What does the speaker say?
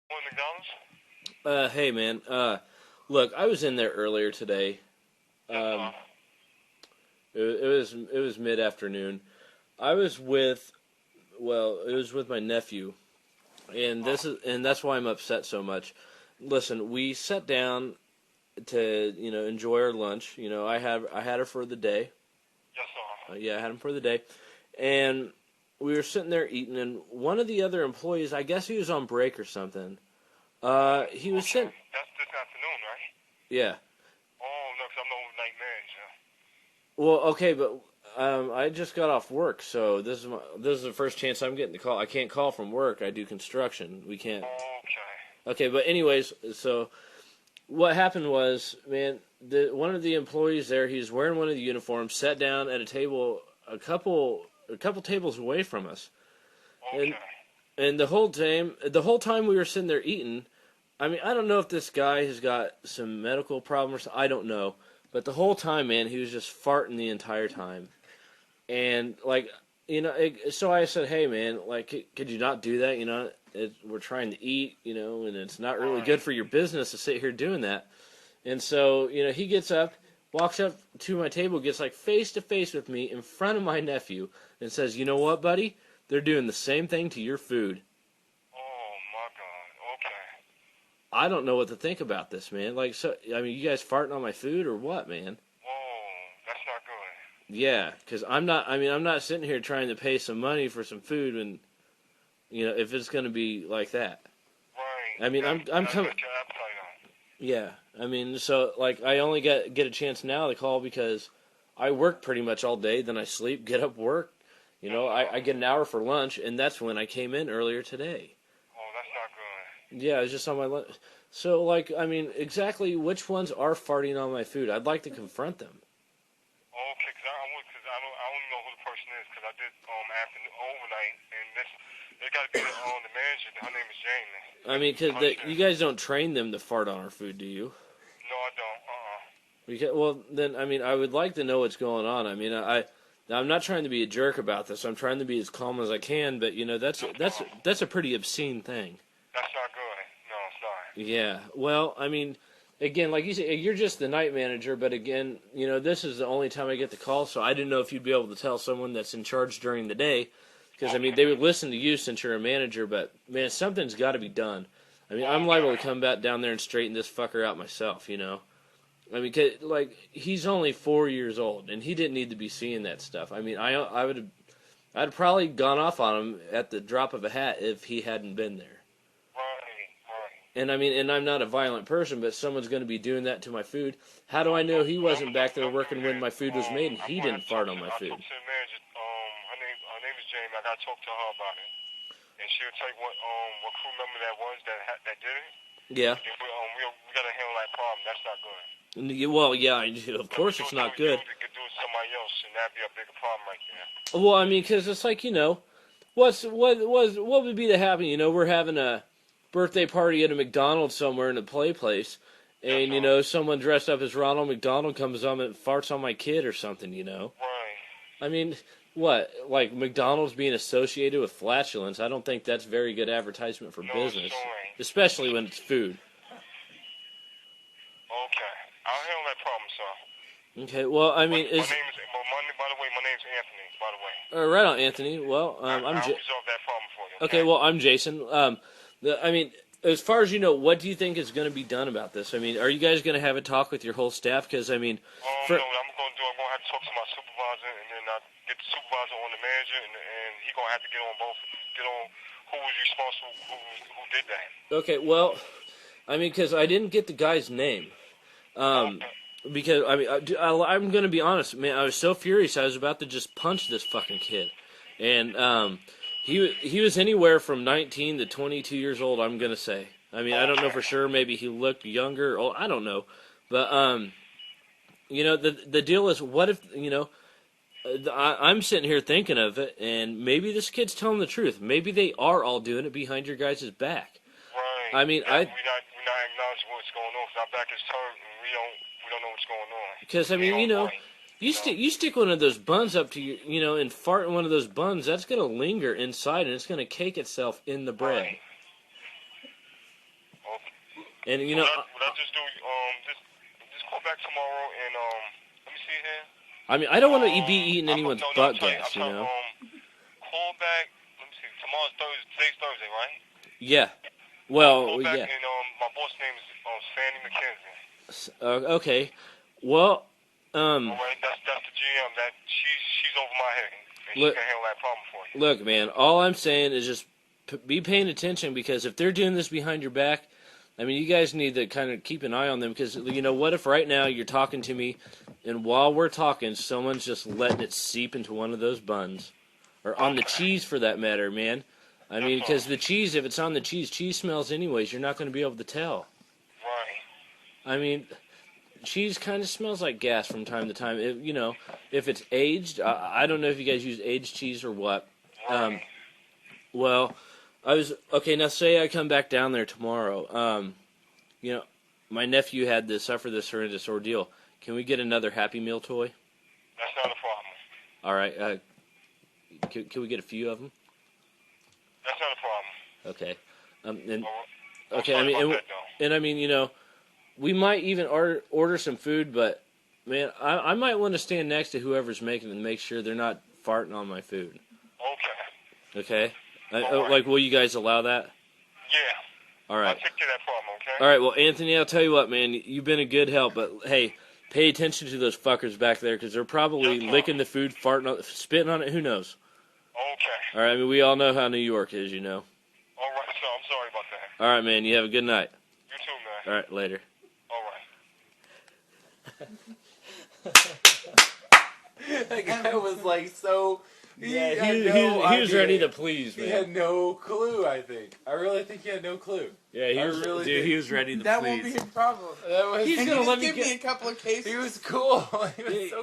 Going to McDonald's? Hey man. Look, I was in there earlier today. Yes, sir. Um, it was mid afternoon. I was with it was with my nephew, and that's why I'm upset so much. Listen, we sat down to enjoy our lunch. I had her for the day. Yes, sir. Yeah, I had him for the day, and we were sitting there eating, and one of the other employees, I guess he was on break or something. He was Okay. sitting. That's this afternoon, right? Yeah. Oh, no, 'cause I'm the overnight manager. Well, okay, but I just got off work, so this is the first chance I'm getting to call. I can't call from work. I do construction. We can't. Okay. Okay, but anyways, so what happened was, man, one of the employees there, he's wearing one of the uniforms, sat down at a table a couple tables away from us, and Okay. and the whole time we were sitting there eating. I mean, I don't know if this guy has got some medical problem or something. I don't know. But the whole time, man, he was just farting the entire time. And, like, so I said, hey, man, like, could you not do that? We're trying to eat, and it's not really good Right. for your business to sit here doing that. And so, he gets up, walks up to my table, gets, like, face to face with me in front of my nephew, and says, you know what, buddy? They're doing the same thing to your food. Oh, my God. Okay. I don't know what to think about this, man. Like, so I mean, you guys farting on my food or what, man? Oh, that's not good. Yeah, because I'm not. I mean, I'm not sitting here trying to pay some money for some food, and if it's going to be like that. Right. I mean, I'm That coming. set your appetite on. Yeah, I mean, so like I only get a chance now to call because I work pretty much all day. Then I sleep, get up, work. Yes, I sir. get an hour for lunch, and that's when I came in earlier today. Oh, that's not good. Yeah, it's just on my lunch. So like, I mean, exactly which ones are farting on my food? I'd like to confront them. Okay, 'cause I don't know who the person is 'cause I did afternoon overnight and this it got to be the manager. Her name is Jamie. I mean, The because concierge. you guys don't train them to fart on our food, do you? No, I don't. Because, well, then, I mean, I would like to know what's going on. I mean, I'm not trying to be a jerk about this. I'm trying to be as calm as I can, but that's No that's problem. that's a pretty obscene thing. That's not good. No, it's not. Yeah. Well, I mean, again, like you said, you're just the night manager, but again, this is the only time I get the call, so I didn't know if you'd be able to tell someone that's in charge during the day, because I mean, they Okay. would listen to you since you're a manager, but man, something's got to be done. I mean, I'm liable Okay. to come back down there and straighten this fucker out myself. I mean, like he's only 4 years old, and he didn't need to be seeing that stuff. I mean, I'd probably gone off on him at the drop of a hat if he hadn't been there. Right. Right. And I mean, and I'm not a violent person, but someone's going to be doing that to my food. How do I know he wasn't back there Don't do working when that. my food was made and I'm he gonna didn't have to talk fart on to. my I food? talked to the manager. Her name is Jamie. I gotta talk to her about it, and she'll tell you what crew member that was that did it. Yeah. And we gotta handle that problem. That's not good. Well, yeah, of If we course do it's it to not you, good. we could do it to somebody else, and that'd be a bigger problem right there. Well, I mean, because it's like what would be to happen? We're having a birthday party at a McDonald's somewhere in a play place, Yes, and sir. someone dressed up as Ronald McDonald comes on and farts on my kid or something. Right. I mean, what, like McDonald's being associated with flatulence? I don't think that's very good advertisement for No, it's business, showing. especially when it's food. Okay. I'll handle that problem, sir. Okay, well, I My, mean, my name is, well, my, by the way, my name's Anthony, by the way. right on, Anthony. Well, I'll resolve that problem for you, Okay, okay? well, I'm Jason. I mean, as far as you know, what do you think is going to be done about this? I mean, are you guys going to have a talk with your whole staff? Because I mean, for No, I'm going to have to talk to my supervisor, and then I get the supervisor on the manager, and he going to have to get on who was responsible, who did that. okay, well, I mean, because I didn't get the guy's name. Um, Okay. because I mean, I'm going to be honest, man. I was so furious, I was about to just punch this fucking kid, and he was anywhere from 19 to 22 years old. I'm going to say. I mean, I don't know Okay. for sure. Maybe he looked younger. Or I don't know, but the deal is, what if I'm sitting here thinking of it, and maybe this kid's telling the truth. Maybe they are all doing it behind your guys' back. Right. I mean, We're not acknowledging what's going on, because our back is turned, and we don't know what's going on. because I We mean, don't right. you stick one of those buns up to your, and fart in one of those buns, that's gonna linger inside, and it's gonna cake itself in the bread. Right. And you know, what I just do, just call back tomorrow and let me see here. I mean, I don't want to be eating anyone's butt gas, you know. Call back. Let me see. Tomorrow's Thursday. Today's Thursday, right? Yeah. Well, call back yeah. And my boss name is Sandy McKenzie. Okay. Well, all right, that's the GM. That she's over my head, and she can handle that problem for you. Look, man. All I'm saying is just be paying attention, because if they're doing this behind your back, I mean, you guys need to kind of keep an eye on them, because, you know, what if right now you're talking to me, and while we're talking, someone's just letting it seep into one of those buns, or on the cheese for that matter, man. I mean, because the cheese, if it's on the cheese smells anyways. You're not going to be able to tell. Right. I mean, cheese kind of smells like gas from time to time. You know, if it's aged, I don't know if you guys use aged cheese or what. Right. Well, okay, now say I come back down there tomorrow. You know, my nephew had to suffer this horrendous ordeal. Can we get another Happy Meal toy? That's not a problem. All right. Can we get a few of them? That's not a problem. Okay. Okay. I mean, and I mean, you know, we might even order some food, but man, I might want to stand next to whoever's making it and make sure they're not farting on my food. Okay. Okay. Like, will you guys allow that? Yeah. All right. I'll take care of that problem. Okay. All right. Well, Anthony, I'll tell you what, man. You've been a good help, but hey, pay attention to those fuckers back there, because they're probably licking the food, farting on, spitting on it. Who knows? Okay. All right. I mean, we all know how New York is, you know. All right, so I'm sorry about that. All right, man. You have a good night. You too, man. All right. Later. All right. That guy was like so. He was ready to please, man. He had no clue. I think. I really think he had no clue. Yeah, he was ready to That please. won't be a problem. That was, He's gonna let me give me a couple of cases. He was cool. He was so